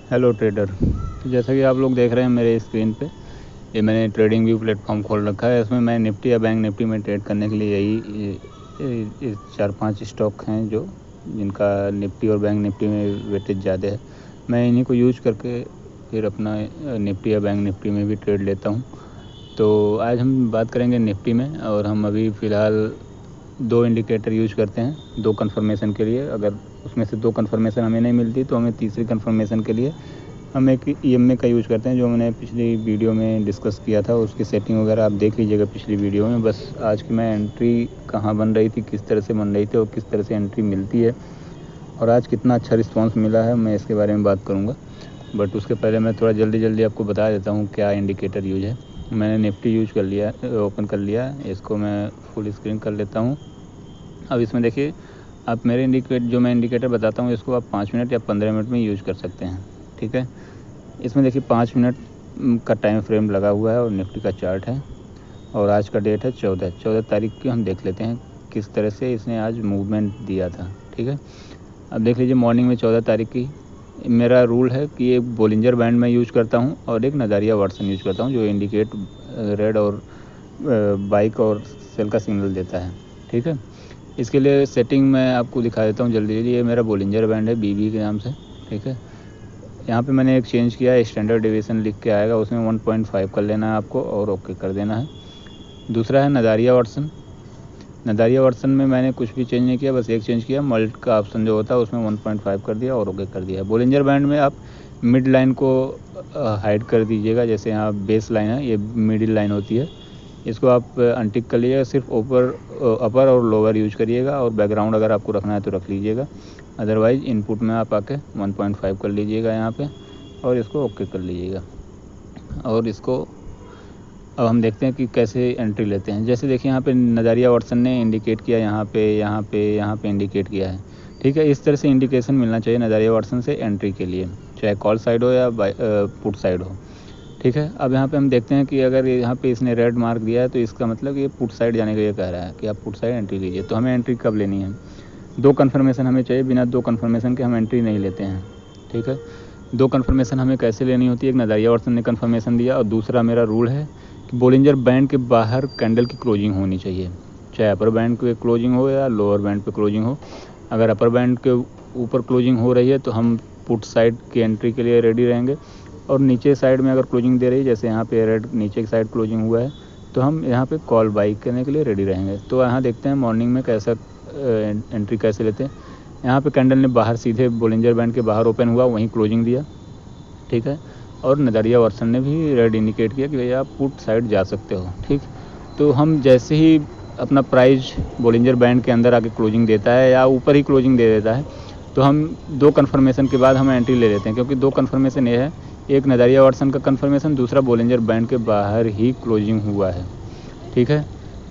Hello trader. जैसा कि आप लोग देख रहे हैं मेरे स्क्रीन पे, ये मैंने ट्रेडिंग व्यू प्लेटफॉर्म खोल रखा है। इसमें मैं निफ्टी या बैंक निफ्टी में ट्रेड करने के लिए यही 4-5 स्टॉक हैं जो जिनका निफ्टी और बैंक निफ्टी में वेटेज ज़्यादा है। मैं इन्हीं को यूज करके फिर अपना निफ्टी या बैंक निफ्टी में भी ट्रेड लेता हूँ। तो आज हम बात करेंगे निफ्टी में, और हम अभी फ़िलहाल 2 इंडिकेटर यूज करते हैं 2 कन्फर्मेशन के लिए। अगर उसमें से 2 कन्फर्मेशन हमें नहीं मिलती तो हमें तीसरी कन्फर्मेशन के लिए हम एक EMA का यूज़ करते हैं, जो मैंने पिछली वीडियो में डिस्कस किया था। उसकी सेटिंग वगैरह आप देख लीजिएगा पिछली वीडियो में। बस आज की मैं एंट्री कहाँ बन रही थी, किस तरह से बन रही थी और किस तरह से एंट्री मिलती है, और आज कितना अच्छा रिस्पांस मिला है, मैं इसके बारे में बात करूँगा। बट उसके पहले मैं थोड़ा जल्दी आपको बता देता हूँ क्या इंडिकेटर यूज है। मैंने निफ्टी यूज कर लिया, ओपन कर लिया। इसको मैं फुल स्क्रीन कर लेता हूँ। अब इसमें देखिए, आप मेरे जो मैं इंडिकेटर बताता हूँ इसको आप 5 मिनट या 15 मिनट में यूज़ कर सकते हैं। ठीक है, इसमें देखिए 5 मिनट का टाइम फ्रेम लगा हुआ है और निफ्टी का चार्ट है, और आज का डेट है 14 तारीख की। हम देख लेते हैं किस तरह से इसने आज मूवमेंट दिया था। ठीक है, अब देख लीजिए मॉर्निंग में 14 तारीख की मेरा रूल है कि एक बोलिंजर बैंड में यूज़ करता हूँ और एक नज़ारिया वाटसन यूज़ करता हूँ, जो इंडिकेट रेड और बाइक और सेल का सिग्नल देता है। ठीक है, इसके लिए सेटिंग मैं आपको दिखा देता हूँ जल्दी। ये मेरा बोलिंजर बैंड है BB के नाम से। ठीक है, यहाँ पे मैंने एक चेंज किया है, स्टैंडर्ड डेविएशन लिख के आएगा, उसमें 1.5 कर लेना है आपको और ओके कर देना है। दूसरा है नज़ारिया वाटसन। नज़ारिया वाटसन में मैंने कुछ भी चेंज नहीं किया, बस एक चेंज किया, मल्ट का ऑप्शन जो होता है उसमें 1.5 कर दिया और ओके कर दिया। बोलिंजर बैंड में आप मिड लाइन को हाइड कर दीजिएगा। जैसे यहाँ बेस लाइन है, ये मिडिल लाइन होती है, इसको आप अनटिक कर लीजिएगा। सिर्फ अपर और लोअर यूज करिएगा, और बैकग्राउंड अगर आपको रखना है तो रख लीजिएगा। अदरवाइज़ इनपुट में आप आके 1.5 कर लीजिएगा यहाँ पे, और इसको ओके कर लीजिएगा। और इसको अब हम देखते हैं कि कैसे एंट्री लेते हैं। जैसे देखिए यहाँ पे नज़ारिया वाटसन ने इंडिकेट किया, यहाँ पे इंडिकेट किया है। ठीक है, इस तरह से इंडिकेशन मिलना चाहिए नज़ारिया वाटसन से एंट्री के लिए, चाहे कॉल साइड हो या पुट साइड हो। ठीक है, अब यहाँ पे हम देखते हैं कि अगर यहाँ पे इसने रेड मार्क दिया है तो इसका मतलब ये पुट साइड जाने का ये कह रहा है कि आप पुट साइड एंट्री लीजिए। तो हमें एंट्री कब लेनी है? 2 कन्फर्मेशन हमें चाहिए, बिना 2 कन्फर्मेशन के हम एंट्री नहीं लेते हैं। ठीक है, 2 कन्फर्मेशन हमें कैसे लेनी होती है? एक नज़ारिया वाटसन ने कन्फर्मेशन दिया, और दूसरा मेरा रूल है कि बोलिंजर बैंड के बाहर कैंडल की क्लोजिंग होनी चाहिए, चाहे अपर बैंड पे क्लोजिंग हो या लोअर बैंड पे क्लोजिंग हो। अगर अपर बैंड के ऊपर क्लोजिंग हो रही है तो हम पुट साइड की एंट्री के लिए रेडी रहेंगे, और नीचे साइड में अगर क्लोजिंग दे रही है, जैसे यहाँ पे रेड नीचे की साइड क्लोजिंग हुआ है, तो हम यहाँ पे कॉल बाई करने के लिए रेडी रहेंगे। तो यहाँ देखते हैं मॉर्निंग में कैसा एंट्री कैसे लेते हैं। यहाँ पे कैंडल ने बाहर सीधे बोलिंजर बैंड के बाहर ओपन हुआ, वहीं क्लोजिंग दिया। ठीक है, और नज़ारिया वाटसन ने भी रेड इंडिकेट किया कि भैया आप पुट साइड जा सकते हो। ठीक, तो हम जैसे ही अपना प्राइस बोलिंजर बैंड के अंदर आके क्लोजिंग देता है या ऊपर ही क्लोजिंग दे देता है, तो हम 2 कन्फर्मेशन के बाद हम एंट्री ले लेते हैं, क्योंकि 2 कन्फर्मेशन ये है, एक नज़ारिया वाटसन का कन्फर्मेशन, दूसरा बोलिंजर बैंड के बाहर ही क्लोजिंग हुआ है। ठीक है,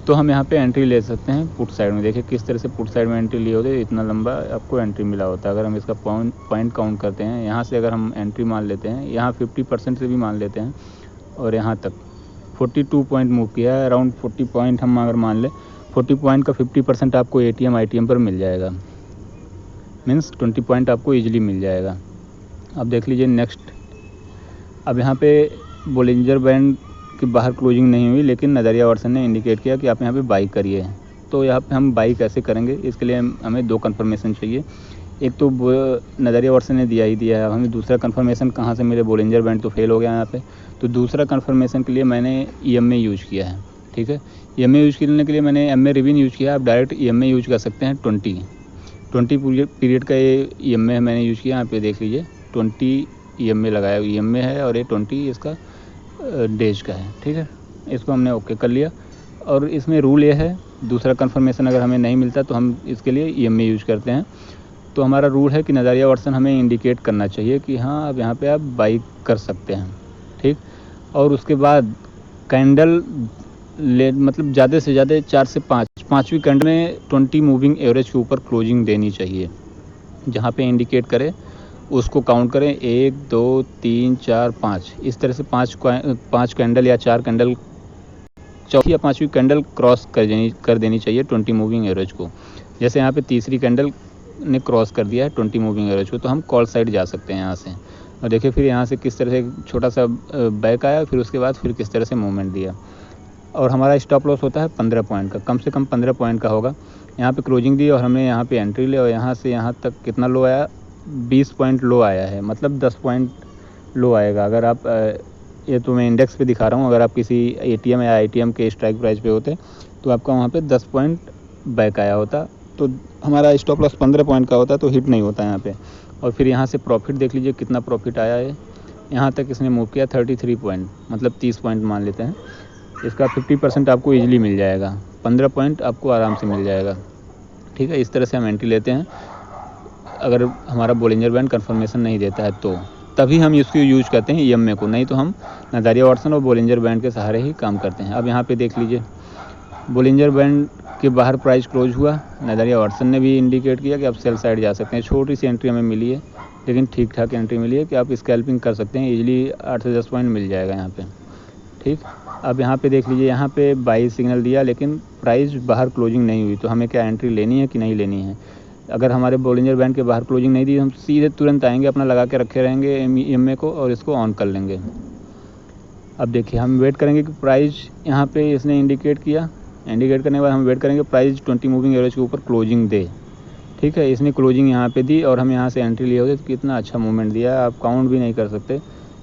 तो हम यहाँ पे एंट्री ले सकते हैं पुट साइड में। देखिए किस तरह से पुट साइड में एंट्री लिए होते हैं, इतना लंबा आपको एंट्री मिला होता है। अगर हम इसका पॉइंट काउंट करते हैं, यहाँ से अगर हम एंट्री मान लेते हैं, यहाँ 50% से भी मान लेते हैं, और यहाँ तक 42 पॉइंट मूव किया है। अराउंड 40 पॉइंट हम अगर मान लें, 40 पॉइंट का 50% आपको ATM पर मिल जाएगा, मीन्स 20 पॉइंट आपको ईजिली मिल जाएगा। अब देख लीजिए नेक्स्ट, अब यहाँ पे बोलिंजर बैंड कि बाहर क्लोजिंग नहीं हुई, लेकिन नज़ारिया वाटसन ने इंडिकेट किया कि आप यहाँ पे बाई करिए। तो यहाँ पे हम बाई कैसे करेंगे? इसके लिए हमें 2 कन्फर्मेशन चाहिए। एक तो नज़ारिया वाटसन ने दिया ही दिया है, हमें दूसरा कन्फर्मेशन कहाँ से मिले? बोलिंजर बैंड तो फेल हो गया यहाँ पे, तो दूसरा कन्फर्मेशन के लिए मैंने EMA यूज़ किया है। ठीक है, EMA यूज़ करने के लिए मैंने MA रिबिन यूज़ किया। आप डायरेक्ट EMA यूज़ कर सकते हैं। 20 पीरियड का ये EMA मैंने यूज़ किया। यहाँ पे देख लीजिए 20 EMA लगाया, EMA है, और ये 20 इसका डेज का है। ठीक है, इसको हमने ओके कर लिया, और इसमें रूल ये है, दूसरा कन्फर्मेशन अगर हमें नहीं मिलता तो हम इसके लिए EMA यूज़ करते हैं। तो हमारा रूल है कि नज़ारिया वाटसन हमें इंडिकेट करना चाहिए कि हाँ अब यहाँ पे आप बाई कर सकते हैं। ठीक, और उसके बाद कैंडल मतलब ज़्यादा से ज़्यादा 4 से 5वीं कैंडल में 20 मूविंग एवरेज के ऊपर क्लोजिंग देनी चाहिए। जहाँ पे इंडिकेट करे उसको काउंट करें, 1 2 3 4 5, इस तरह से 5 कैंडल या 4 कैंडल, चौथी या 5वीं कैंडल क्रॉस कर देनी चाहिए 20 मूविंग एवरेज को। जैसे यहाँ पे तीसरी कैंडल ने क्रॉस कर दिया है 20 मूविंग एवरेज को, तो हम कॉल साइड जा सकते हैं यहाँ से। और देखिए फिर यहाँ से किस तरह से छोटा सा बैक आया, फिर उसके बाद फिर किस तरह से मूवमेंट दिया। और हमारा स्टॉप लॉस होता है 15 पॉइंट का, कम से कम 15 पॉइंट का होगा। यहाँ पे क्लोजिंग दी और हमने यहाँ पे एंट्री ली और यहाँ से यहाँ तक कितना लो आया, 20 पॉइंट लो आया है, मतलब 10 पॉइंट लो आएगा। अगर आप ये तो मैं इंडेक्स पे दिखा रहा हूँ, अगर आप किसी ATM या ITM के स्ट्राइक प्राइस पे होते तो आपका वहाँ पे 10 पॉइंट बैक आया होता, तो हमारा स्टॉप लॉस 15 पॉइंट का होता, तो हिट नहीं होता यहाँ पे। और फिर यहाँ से प्रॉफिट देख लीजिए कितना प्रॉफिट आया है। यहाँ तक इसने मूव किया 33 पॉइंट, मतलब 30 पॉइंट मान लेते हैं। इसका 50% आपको ईजिली मिल जाएगा, 15 पॉइंट आपको आराम से मिल जाएगा। ठीक है, इस तरह से हम एंट्री लेते हैं। अगर हमारा बोलिंजर बैंड कंफर्मेशन नहीं देता है तो तभी हम इसको यूज करते हैं EMA को, नहीं तो हम नज़ारिया वाटसन और बोलिंजर बैंड के सहारे ही काम करते हैं। अब यहाँ पे देख लीजिए बोलिंजर बैंड के बाहर प्राइस क्लोज हुआ, नज़ारिया वाटसन ने भी इंडिकेट किया कि आप सेल साइड जा सकते हैं। छोटी सी एंट्री हमें मिली है, लेकिन ठीक ठाक एंट्री मिली है कि आप स्कैल्पिंग कर सकते हैं ईजिली। 8 से 10 पॉइंट मिल जाएगा यहाँ पे। ठीक, अब यहाँ पे देख लीजिए, यहाँ पे बाई सिग्नल दिया लेकिन प्राइस बाहर क्लोजिंग नहीं हुई, तो हमें क्या एंट्री लेनी है कि नहीं लेनी है। अगर हमारे बोलिंजर बैंड के बाहर क्लोजिंग नहीं दी, हम सीधे तुरंत आएंगे, अपना लगा के रखे रहेंगे EMA को और इसको ऑन कर लेंगे। अब देखिए हम वेट करेंगे कि प्राइस यहाँ पे इसने इंडिकेट किया, इंडिकेट करने के बाद हम वेट करेंगे प्राइस 20 मूविंग एवरेज के ऊपर क्लोजिंग दे। ठीक है, इसने क्लोजिंग यहाँ पे दी और हम यहाँ से एंट्री लिए होते तो कितना अच्छा मूवमेंट दिया, आप काउंट भी नहीं कर सकते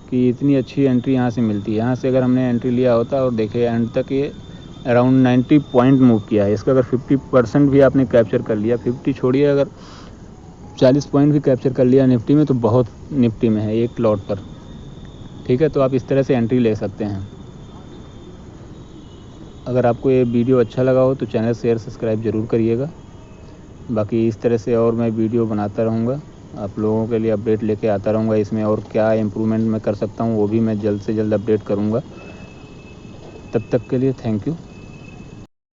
कि इतनी अच्छी एंट्री यहाँ से मिलती है। यहाँ से अगर हमने एंट्री लिया होता और देखे एंड तक ये अराउंड 90 पॉइंट मूव किया है। इसका अगर 50% भी आपने कैप्चर कर लिया, 50 छोड़िए, अगर 40 पॉइंट भी कैप्चर कर लिया निफ्टी में, तो बहुत निफ्टी में है एक लॉट पर। ठीक है, तो आप इस तरह से एंट्री ले सकते हैं। अगर आपको ये वीडियो अच्छा लगा हो तो चैनल शेयर सब्सक्राइब ज़रूर करिएगा। बाकी इस तरह से और मैं वीडियो बनाता रहूँगा, आप लोगों के लिए अपडेट लेके आता रहूँगा। इसमें और क्या इम्प्रूवमेंट मैं कर सकता हूँ वो भी मैं जल्द से जल्द अपडेट करूँगा। तब तक के लिए थैंक यू।